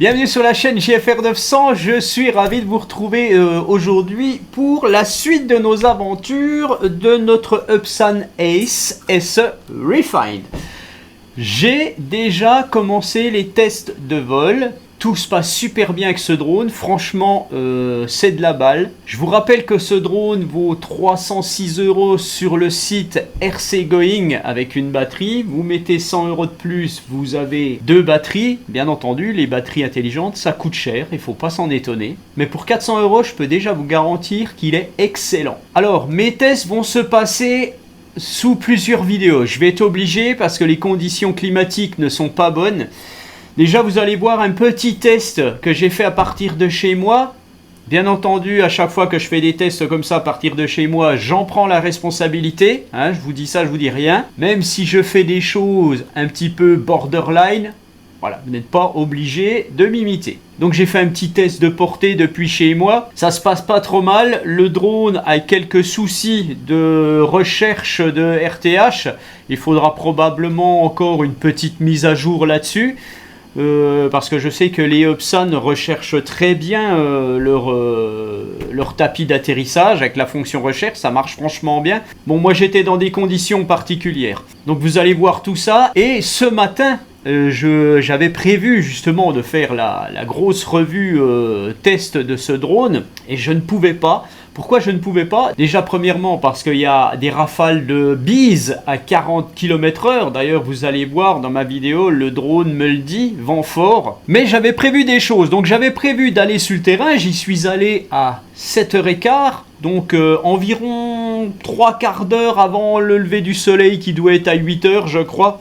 Bienvenue sur la chaîne JFR 900, je suis ravi de vous retrouver aujourd'hui pour la suite de nos aventures de notre Upsan Ace SE Refined. J'ai déjà commencé les tests de vol, tout se passe super bien avec ce drone, franchement c'est de la balle. Je vous rappelle que ce drone vaut 306 € sur le site RC Going avec une batterie. Vous mettez 100 € de plus, vous avez deux batteries. Bien entendu, les batteries intelligentes, ça coûte cher, il ne faut pas s'en étonner. Mais pour 400 €, je peux déjà vous garantir qu'il est excellent. Alors, mes tests vont se passer sous plusieurs vidéos. Je vais être obligé parce que les conditions climatiques ne sont pas bonnes. Déjà, vous allez voir un petit test que j'ai fait à partir de chez moi. Bien entendu, à chaque fois que je fais des tests comme ça à partir de chez moi, j'en prends la responsabilité. Hein, je vous dis ça, je vous dis rien. Même si je fais des choses un petit peu borderline, voilà, vous n'êtes pas obligé de m'imiter. Donc j'ai fait un petit test de portée depuis chez moi. Ça se passe pas trop mal. Le drone a quelques soucis de recherche de RTH. Il faudra probablement encore une petite mise à jour là-dessus. Parce que je sais que les Upsan recherchent très bien leur tapis d'atterrissage avec la fonction recherche, ça marche franchement bien. Bon, moi j'étais dans des conditions particulières, donc vous allez voir tout ça. Et ce matin, j'avais prévu justement de faire la grosse revue test de ce drone, et je ne pouvais pas. Pourquoi je ne pouvais pas? Déjà, premièrement, parce qu'il y a des rafales de bise à 40 km/h. D'ailleurs, vous allez voir dans ma vidéo, le drone me le dit, vent fort. Mais j'avais prévu des choses. Donc, j'avais prévu d'aller sur le terrain. J'y suis allé à 7h15. Donc, environ 3/4 d'heure avant le lever du soleil qui doit être à 8h, je crois.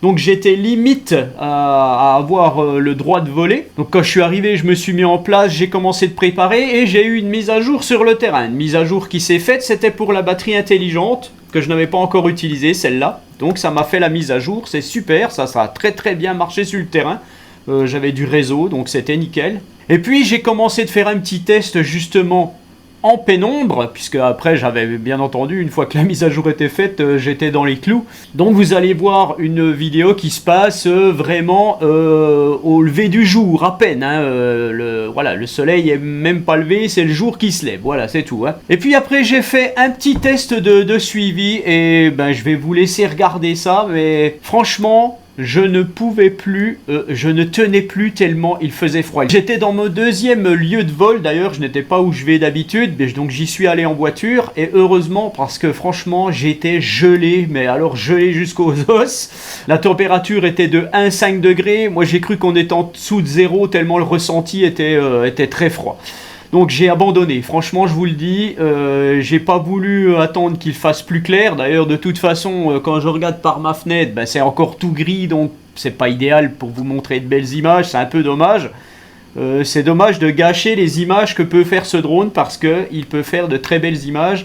Donc j'étais limite à avoir le droit de voler. Donc quand je suis arrivé, je me suis mis en place, j'ai commencé de préparer et j'ai eu une mise à jour sur le terrain. Une mise à jour qui s'est faite, c'était pour la batterie intelligente que je n'avais pas encore utilisée, celle-là. Donc ça m'a fait la mise à jour, c'est super, ça a très bien marché sur le terrain. J'avais du réseau, donc c'était nickel. Et puis j'ai commencé de faire un petit test justement en pénombre, puisque après j'avais bien entendu, une fois que la mise à jour était faite, j'étais dans les clous. Donc vous allez voir une vidéo qui se passe vraiment au lever du jour, à peine. Hein, voilà, le soleil est même pas levé, c'est le jour qui se lève, voilà, c'est tout. Hein. Et puis après j'ai fait un petit test de suivi, et ben je vais vous laisser regarder ça, mais franchement, je ne pouvais plus, je ne tenais plus tellement il faisait froid. J'étais dans mon deuxième lieu de vol, d'ailleurs je n'étais pas où je vais d'habitude, donc j'y suis allé en voiture, et heureusement parce que franchement j'étais gelé, mais alors gelé jusqu'aux os. La température était de 1,5 degrés, moi j'ai cru qu'on était en dessous de 0 tellement le ressenti était très froid. Donc j'ai abandonné, franchement je vous le dis, j'ai pas voulu attendre qu'il fasse plus clair. D'ailleurs de toute façon quand je regarde par ma fenêtre, ben, c'est encore tout gris, donc c'est pas idéal pour vous montrer de belles images, c'est un peu dommage. C'est dommage de gâcher les images que peut faire ce drone parce qu'il peut faire de très belles images.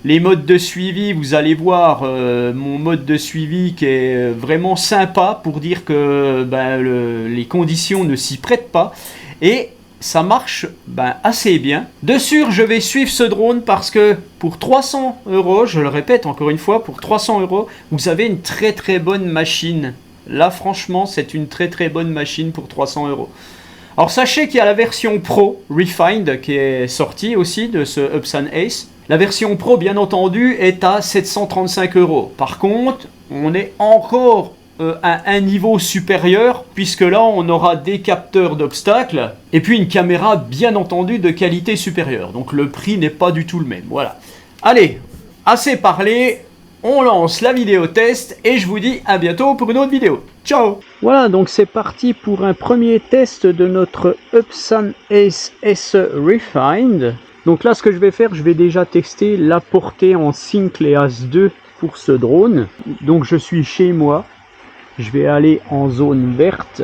Les modes de suivi, vous allez voir mon mode de suivi qui est vraiment sympa pour dire que ben, les conditions ne s'y prêtent pas. Et ça marche assez bien. De sûr, je vais suivre ce drone parce que pour 300 €, je le répète encore une fois, pour 300 €, vous avez une très bonne machine. Là, franchement, c'est une très bonne machine pour 300 €. Alors, sachez qu'il y a la version Pro Refined qui est sortie aussi de ce Upsan Ace. La version Pro, bien entendu, est à 735 €. Par contre, on est encore à un niveau supérieur, puisque là on aura des capteurs d'obstacles et puis une caméra bien entendu de qualité supérieure, donc le prix n'est pas du tout le même. Voilà, allez, assez parlé, on lance la vidéo test et je vous dis à bientôt pour une autre vidéo. Ciao. Voilà, donc c'est parti pour un premier test de notre Upsan Ace SE Refined. Donc là ce que je vais faire, je vais déjà tester la portée en Synclass 2 pour ce drone. Donc je suis chez moi. Je vais aller en zone verte,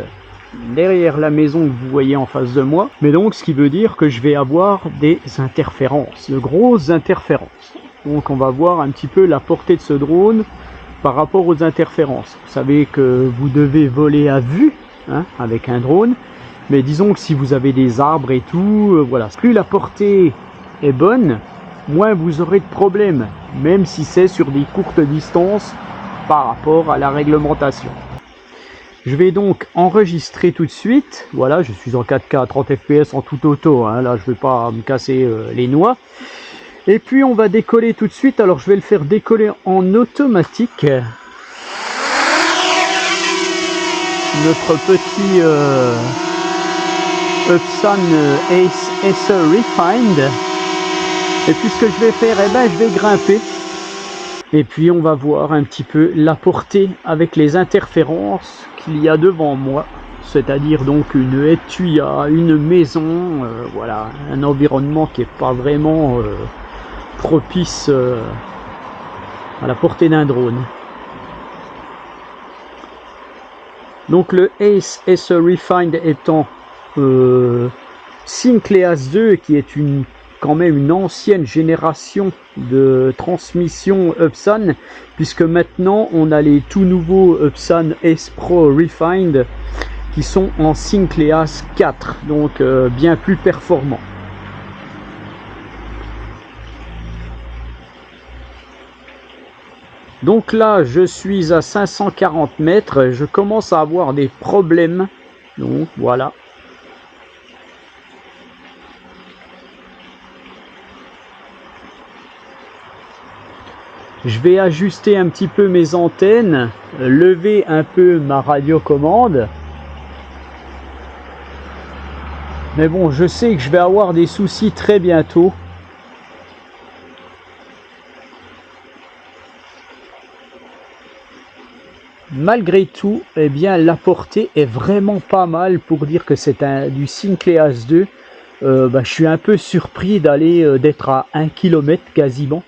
derrière la maison que vous voyez en face de moi. Mais donc, ce qui veut dire que je vais avoir des interférences, de grosses interférences. Donc, on va voir un petit peu la portée de ce drone par rapport aux interférences. Vous savez que vous devez voler à vue, hein, avec un drone. Mais disons que si vous avez des arbres et tout, voilà. Plus la portée est bonne, moins vous aurez de problèmes, même si c'est sur des courtes distances par rapport à la réglementation. Je vais donc enregistrer tout de suite. Voilà, je suis en 4K à 30 fps en tout auto, hein. Là je ne vais pas me casser les noix. Et puis on va décoller tout de suite. Alors je vais le faire décoller en automatique. Notre petit Epson Ace SE Refined. Et puis ce que je vais faire, eh ben, je vais grimper. Et puis on va voir un petit peu la portée avec les interférences qu'il y a devant moi. C'est-à-dire donc une haie de tuya, une maison, voilà, un environnement qui n'est pas vraiment propice à la portée d'un drone. Donc le Ace SE Refined étant Synclass 2, qui est quand même une ancienne génération de transmission Epson, puisque maintenant on a les tout nouveaux Epson Ace Pro Refined qui sont en Synclass 4, donc bien plus performants. Donc là je suis à 540 mètres, je commence à avoir des problèmes, donc voilà. Je vais ajuster un petit peu mes antennes, lever un peu ma radiocommande. Mais bon, je sais que je vais avoir des soucis très bientôt. Malgré tout, eh bien, la portée est vraiment pas mal pour dire que c'est du Synclass 2. Je suis un peu surpris d'être à 1 km quasiment.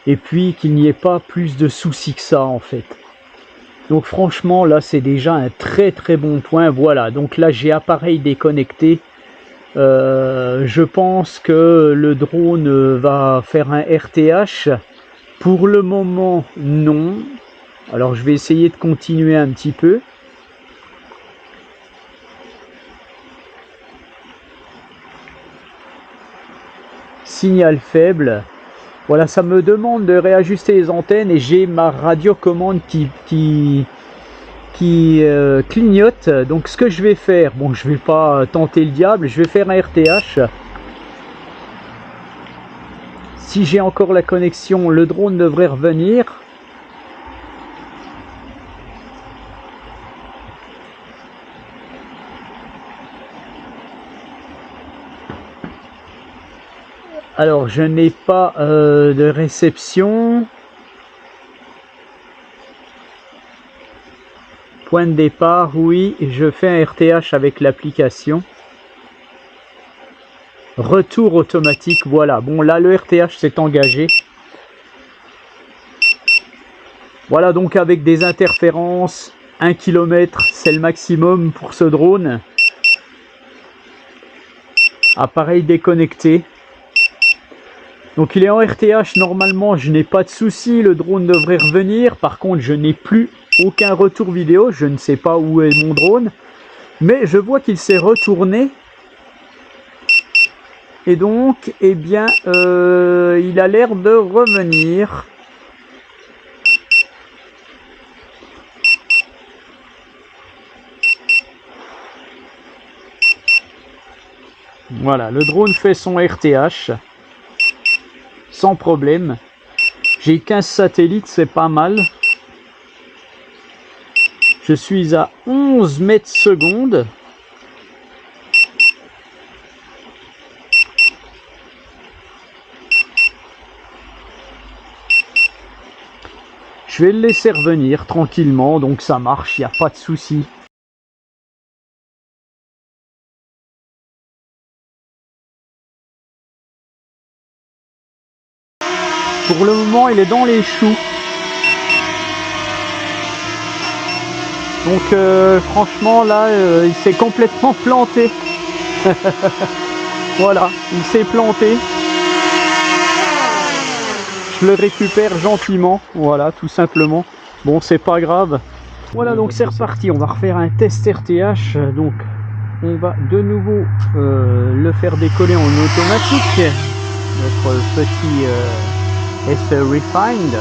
Et puis qu'il n'y ait pas plus de soucis que ça en fait. Donc franchement là c'est déjà un très très bon point. Voilà, donc là j'ai appareil déconnecté. Je pense que le drone va faire un RTH. Pour le moment non. Alors je vais essayer de continuer un petit peu. Signal faible. Voilà, ça me demande de réajuster les antennes et j'ai ma radiocommande qui clignote. Donc ce que je vais faire, bon je vais pas tenter le diable, je vais faire un RTH. Si j'ai encore la connexion, le drone devrait revenir. Alors je n'ai pas de réception. Point de départ, oui, je fais un RTH avec l'application. Retour automatique, voilà. Bon là le RTH s'est engagé. Voilà donc avec des interférences, 1 km c'est le maximum pour ce drone. Appareil déconnecté. Donc il est en RTH, normalement je n'ai pas de souci, le drone devrait revenir. Par contre je n'ai plus aucun retour vidéo, je ne sais pas où est mon drone. Mais je vois qu'il s'est retourné. Et donc, eh bien, il a l'air de revenir. Voilà, le drone fait son RTH. Sans problème. J'ai 15 satellites, c'est pas mal. Je suis à 11 mètres secondes. Je vais le laisser revenir tranquillement, donc ça marche, il n'y a pas de souci. Pour le moment, il est dans les choux. Donc franchement là il s'est complètement planté. Voilà, il s'est planté. Je le récupère gentiment, voilà, tout simplement. Bon, c'est pas grave. Voilà, donc c'est reparti, on va refaire un test RTH. Donc on va de nouveau le faire décoller en automatique. Notre petit SE Refined.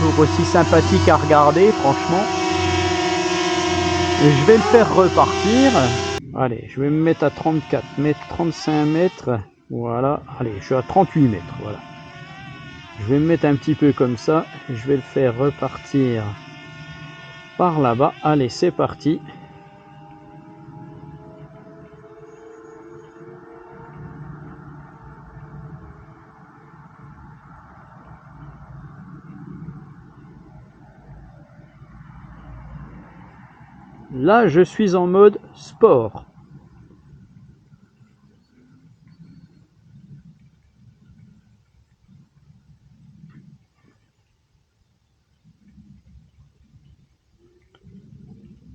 Toujours aussi sympathique à regarder, franchement. Et je vais le faire repartir. Allez, je vais me mettre à 34 mètres, 35 mètres. Voilà, allez, je suis à 38 mètres, voilà. Je vais me mettre un petit peu comme ça. Je vais le faire repartir par là-bas. Allez, c'est parti. Là, je suis en mode sport.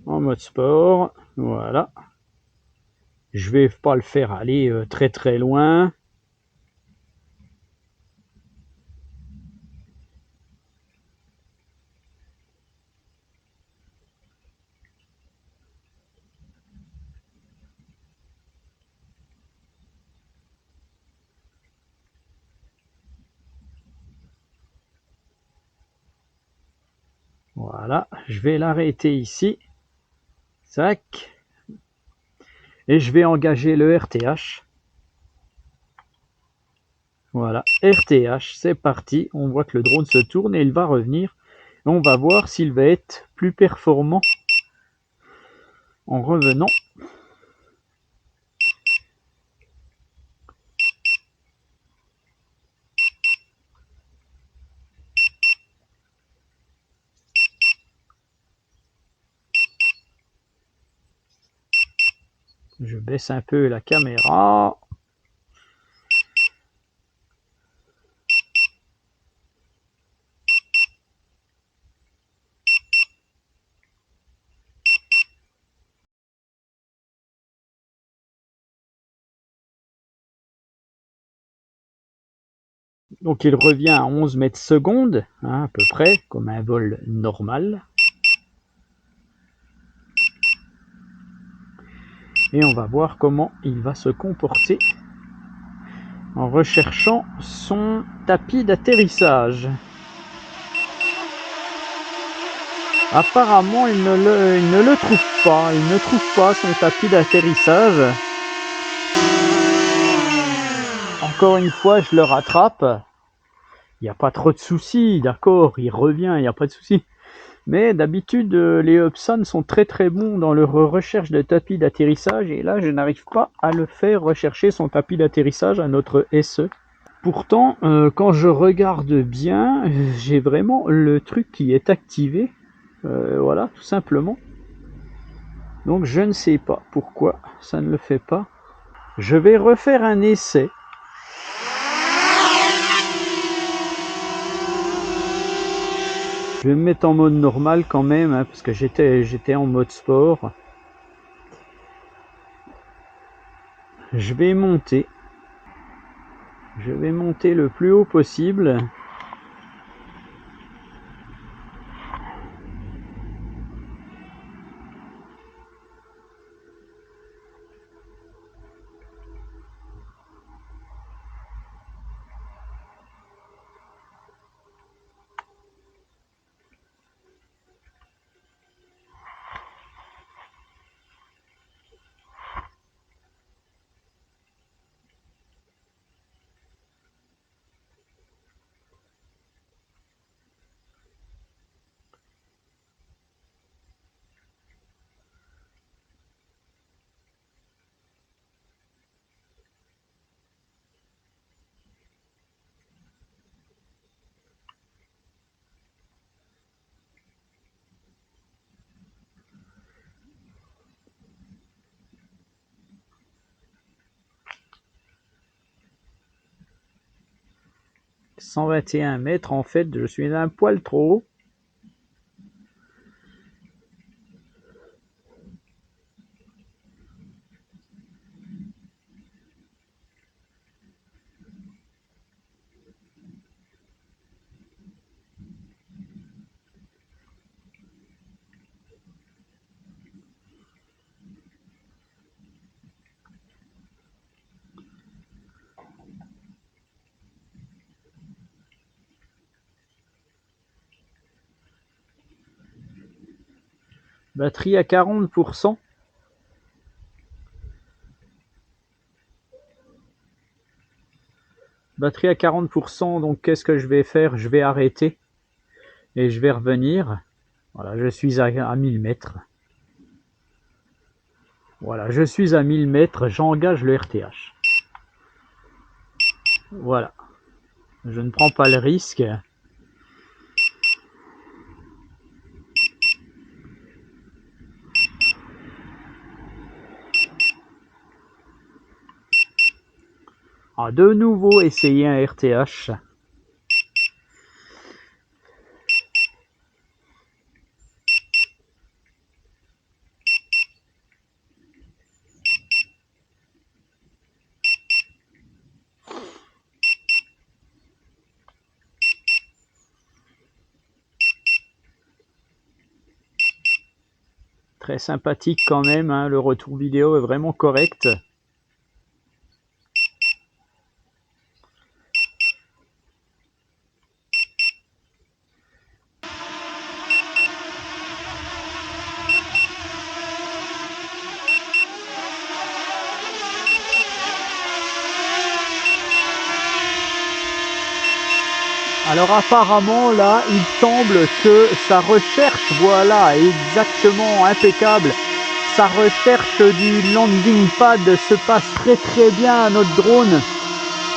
En mode sport, voilà. Je vais pas le faire aller très très loin. Voilà, je vais l'arrêter ici. Tac. Et je vais engager le RTH. Voilà, RTH, c'est parti. On voit que le drone se tourne et il va revenir. On va voir s'il va être plus performant en revenant. Je baisse un peu la caméra. Donc il revient à 11 mètres secondes, hein, à peu près, comme un vol normal. Et on va voir comment il va se comporter en recherchant son tapis d'atterrissage. Apparemment, il ne le trouve pas. Il ne trouve pas son tapis d'atterrissage. Encore une fois, je le rattrape. Il n'y a pas trop de soucis, d'accord, il revient, il n'y a pas de soucis. Mais d'habitude, les Hubsan sont très très bons dans leur recherche de tapis d'atterrissage. Et là, je n'arrive pas à le faire rechercher son tapis d'atterrissage à notre SE. Pourtant, quand je regarde bien, j'ai vraiment le truc qui est activé. Voilà, tout simplement. Donc je ne sais pas pourquoi ça ne le fait pas. Je vais refaire un essai. Je vais me mettre en mode normal quand même, hein, parce que j'étais en mode sport. Je vais monter. Je vais monter le plus haut possible. « 121 mètres, en fait, je suis un poil trop haut. » Batterie à 40%. Batterie à 40%, donc qu'est-ce que je vais faire? Je vais arrêter et je vais revenir. Voilà, je suis à 1000 mètres. Voilà, je suis à 1000 mètres, j'engage le RTH. Voilà, je ne prends pas le risque. Ah, de nouveau essayer un RTH. Très sympathique quand même, hein, le retour vidéo est vraiment correct. Alors apparemment là, il semble que sa recherche, voilà, exactement, impeccable. Sa recherche du landing pad se passe très bien à notre drone.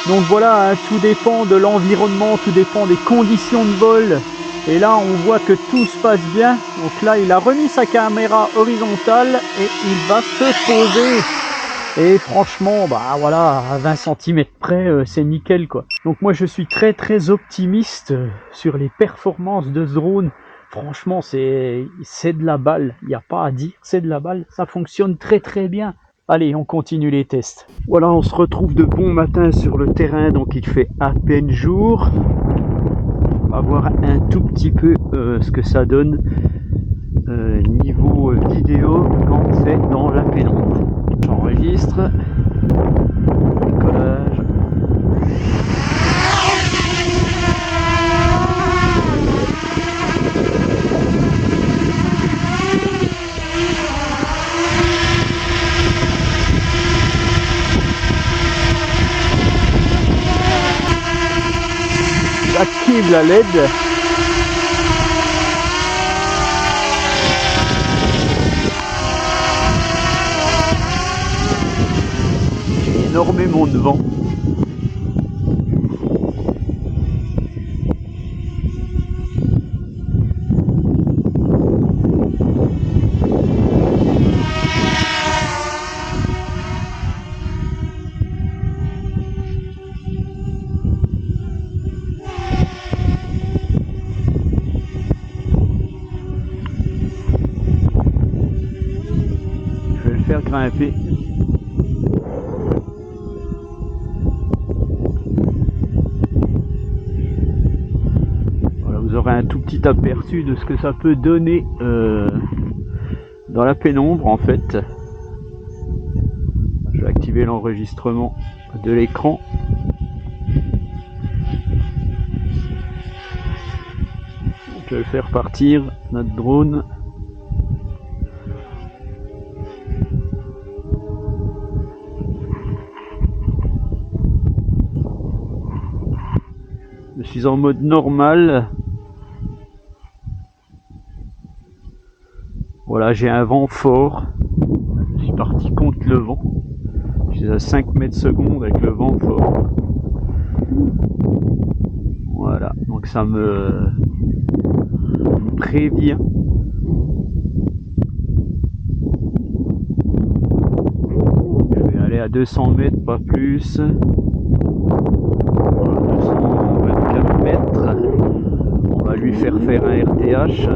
Donc voilà, hein, tout dépend de l'environnement, tout dépend des conditions de vol. Et là, on voit que tout se passe bien. Donc là, il a remis sa caméra horizontale et il va se poser. Et franchement, bah voilà, à 20 cm près, c'est nickel quoi. Donc moi je suis très optimiste sur les performances de ce drone. Franchement, c'est de la balle, il n'y a pas à dire, c'est de la balle, ça fonctionne très bien. Allez, on continue les tests. Voilà, on se retrouve de bon matin sur le terrain, donc il fait à peine jour. On va voir un tout petit peu ce que ça donne niveau vidéo quand c'est dans la pénombre. J'enregistre. Décollage. J'active la LED. J'ai énormément de vent. Je vais le faire grimper. Voilà, vous aurez un tout petit aperçu de ce que ça peut donner dans la pénombre en fait. Je vais activer l'enregistrement de l'écran. Je vais faire partir notre drone. Je suis en mode normal. Voilà, j'ai un vent fort. Je suis parti contre le vent. Je suis à 5 mètres secondes avec le vent fort. Voilà, donc ça me prévient. Je vais aller à 200 mètres, pas plus. Voilà, 224 mètres. On va lui faire un RTH.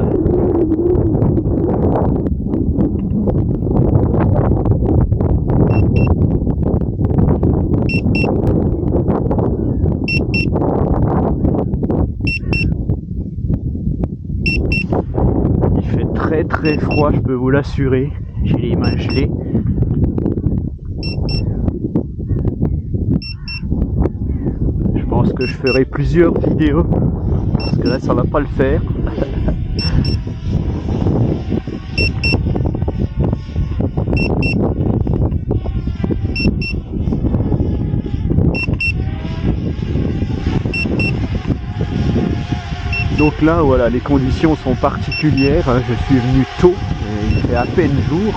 Il fait très froid, je peux vous l'assurer. J'ai les mains gelées. Je pense que je ferai plusieurs vidéos parce que là ça va pas le faire. Donc là, voilà, les conditions sont particulières. Je suis venu tôt, il fait à peine jour.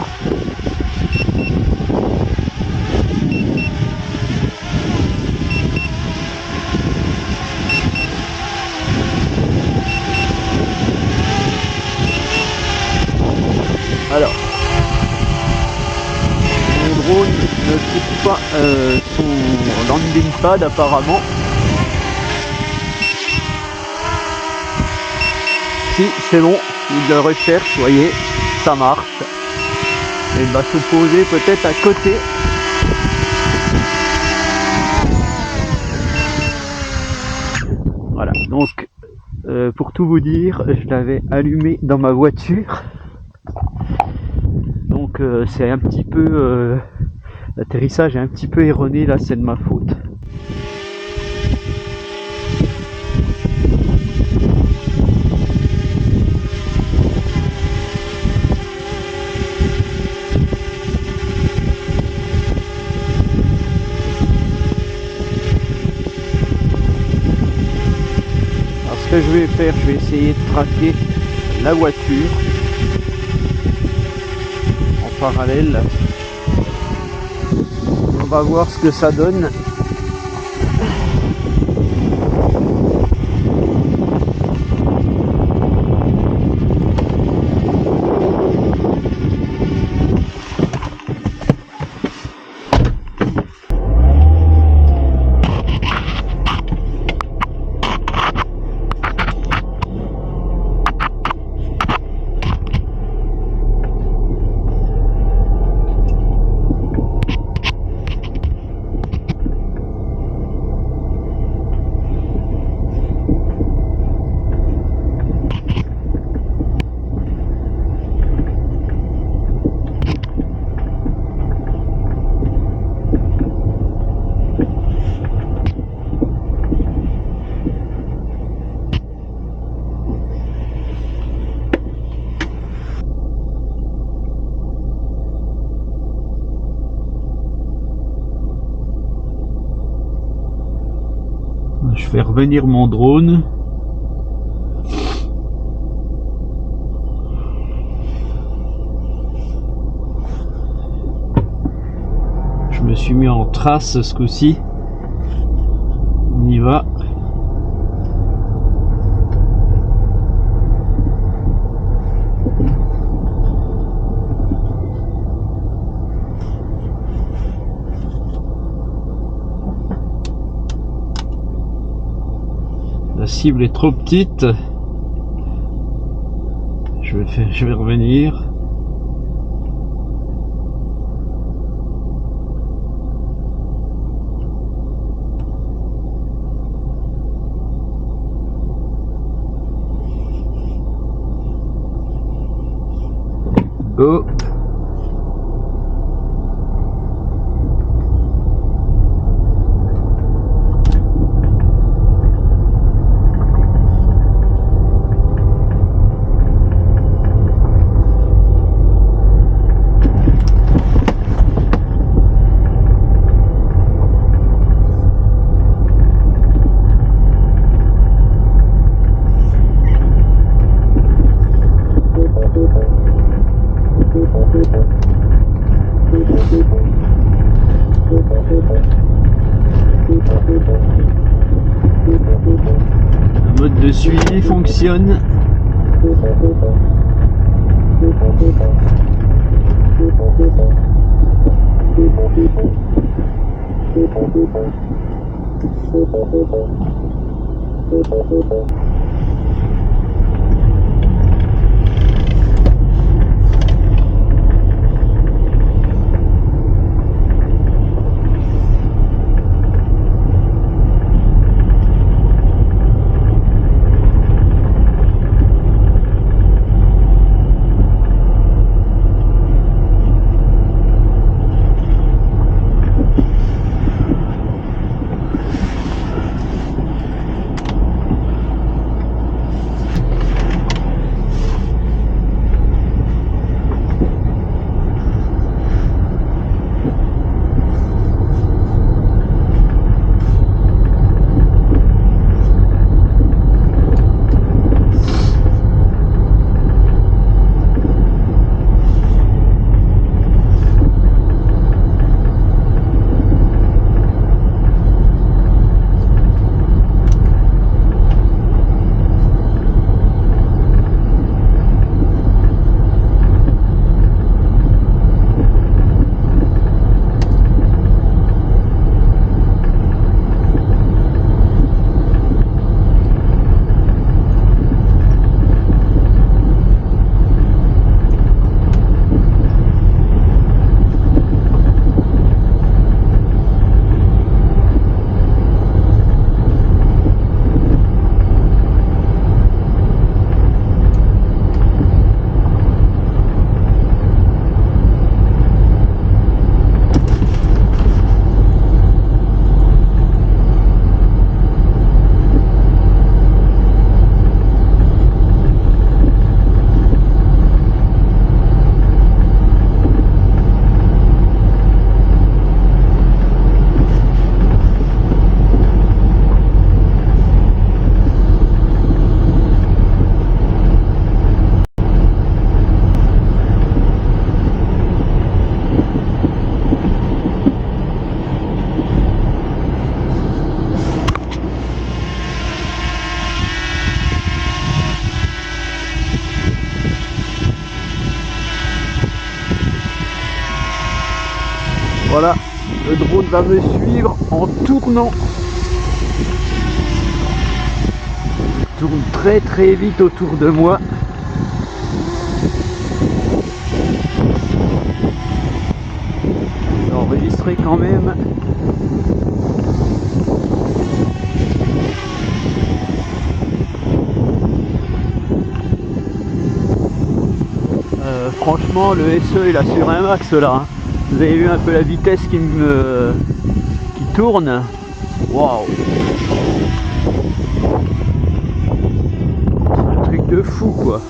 Alors, mon drone ne quitte pas son landing pad apparemment. Si, c'est bon, il le recherche, vous voyez, ça marche. Et il va se poser peut-être à côté. Voilà, donc pour tout vous dire, je l'avais allumé dans ma voiture. Donc c'est un petit peu... l'atterrissage est un petit peu erroné, là c'est de ma faute. Ce que je vais faire, je vais essayer de traquer la voiture en parallèle. On va voir ce que ça donne. Je fais revenir mon drone. Je me suis mis en trace ce coup-ci. On y va. La cible est trop petite. Je vais revenir. Go. Le mode de suivi fonctionne. Voilà, le drone va me suivre en tournant. Il tourne très très vite autour de moi. Je vais enregistrer quand même. Franchement, le SE il assure un max là. Vous avez vu un peu la vitesse qui tourne. Waouh! C'est un truc de fou quoi.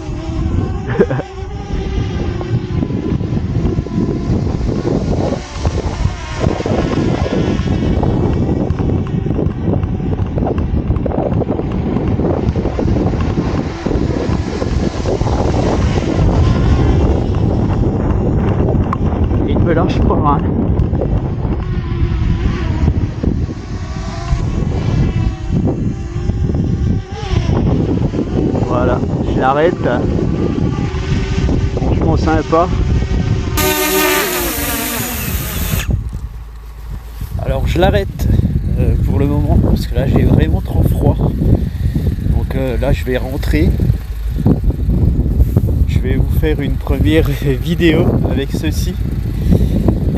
Lâche pas hein. Voilà, je l'arrête. Franchement sympa. Alors je l'arrête pour le moment parce que là j'ai vraiment trop froid. Donc là je vais rentrer. Je vais vous faire une première vidéo avec ceci.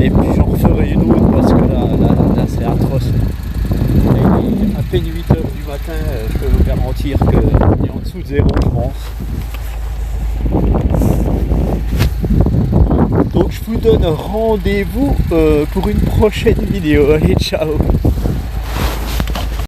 Et puis j'en referai une autre parce que là c'est atroce. Il est à peine 8 h du matin, je peux vous garantir qu'il est en dessous de 0 je pense. Donc je vous donne rendez-vous pour une prochaine vidéo. Allez, ciao!